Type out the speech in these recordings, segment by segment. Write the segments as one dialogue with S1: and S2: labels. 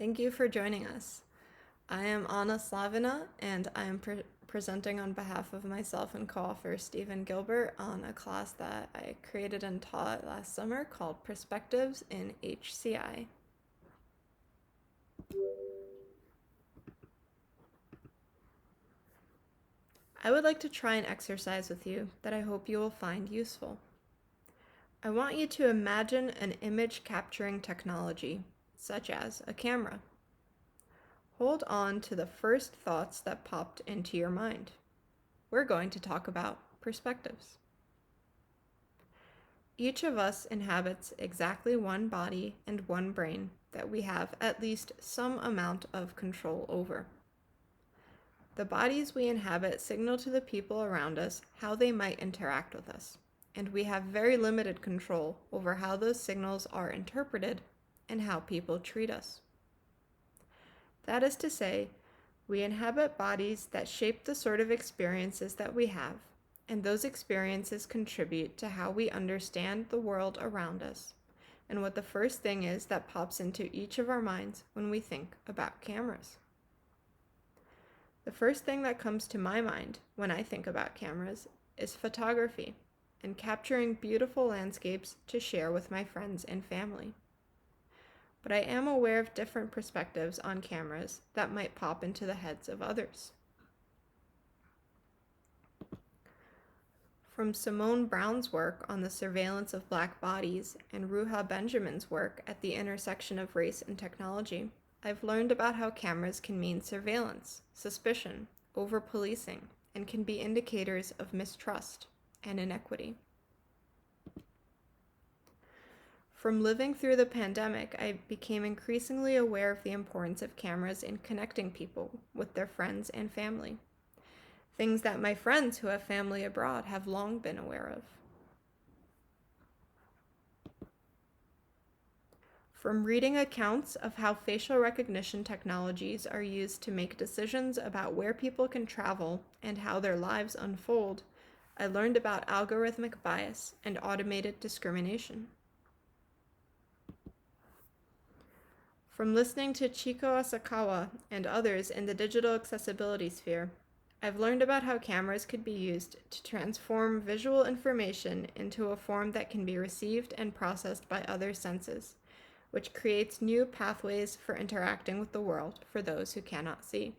S1: Thank you for joining us. I am Anna Slavina, and I am presenting on behalf of myself and co-author Stephen Gilbert on a class that I created and taught last summer called Perspectives in HCI. I would like to try an exercise with you that I hope you will find useful. I want you to imagine an image capturing technology, such as a camera. Hold on to the first thoughts that popped into your mind. We're going to talk about perspectives. Each of us inhabits exactly one body and one brain that we have at least some amount of control over. The bodies we inhabit signal to the people around us how they might interact with us, and we have very limited control over how those signals are interpreted and how people treat us. That is to say, we inhabit bodies that shape the sort of experiences that we have, and those experiences contribute to how we understand the world around us, and what the first thing is that pops into each of our minds when we think about cameras. The first thing that comes to my mind when I think about cameras is photography and capturing beautiful landscapes to share with my friends and family. But I am aware of different perspectives on cameras that might pop into the heads of others. From Simone Brown's work on the surveillance of Black bodies and Ruha Benjamin's work at the intersection of race and technology, I've learned about how cameras can mean surveillance, suspicion, over-policing, and can be indicators of mistrust and inequity. From living through the pandemic, I became increasingly aware of the importance of cameras in connecting people with their friends and family. Things that my friends who have family abroad have long been aware of. From reading accounts of how facial recognition technologies are used to make decisions about where people can travel and how their lives unfold, I learned about algorithmic bias and automated discrimination. From listening to Chiko Asakawa and others in the digital accessibility sphere, I've learned about how cameras could be used to transform visual information into a form that can be received and processed by other senses, which creates new pathways for interacting with the world for those who cannot see.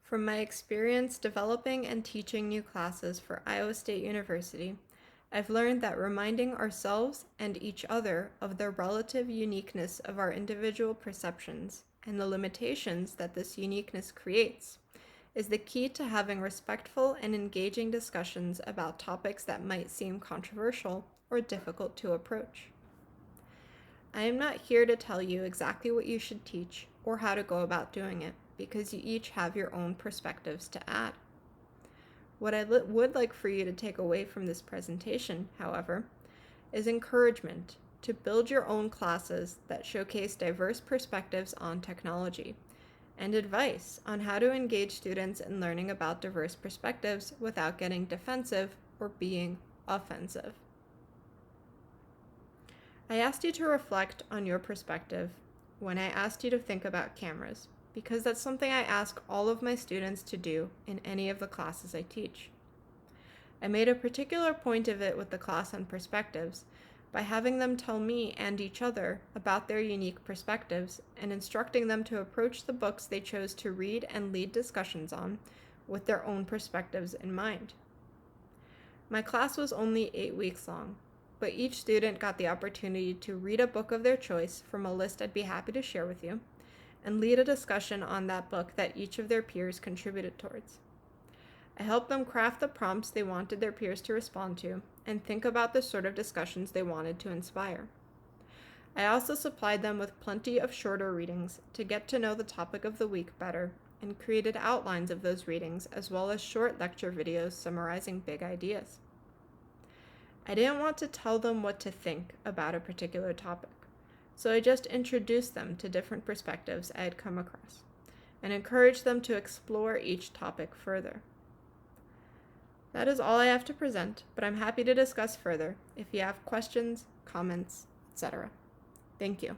S1: From my experience developing and teaching new classes for Iowa State University, I've learned that reminding ourselves and each other of the relative uniqueness of our individual perceptions and the limitations that this uniqueness creates is the key to having respectful and engaging discussions about topics that might seem controversial or difficult to approach. I am not here to tell you exactly what you should teach or how to go about doing it, because you each have your own perspectives to add. What I would like for you to take away from this presentation, however, is encouragement to build your own classes that showcase diverse perspectives on technology, and advice on how to engage students in learning about diverse perspectives without getting defensive or being offensive. I asked you to reflect on your perspective when I asked you to think about cameras, because that's something I ask all of my students to do in any of the classes I teach. I made a particular point of it with the class on perspectives by having them tell me and each other about their unique perspectives and instructing them to approach the books they chose to read and lead discussions on with their own perspectives in mind. My class was only 8 weeks long, but each student got the opportunity to read a book of their choice from a list I'd be happy to share with you, and lead a discussion on that book that each of their peers contributed towards. I helped them craft the prompts they wanted their peers to respond to, and think about the sort of discussions they wanted to inspire. I also supplied them with plenty of shorter readings to get to know the topic of the week better, and created outlines of those readings as well as short lecture videos summarizing big ideas. I didn't want to tell them what to think about a particular topic, so I just introduced them to different perspectives I had come across, and encouraged them to explore each topic further. That is all I have to present, but I'm happy to discuss further if you have questions, comments, etc. Thank you.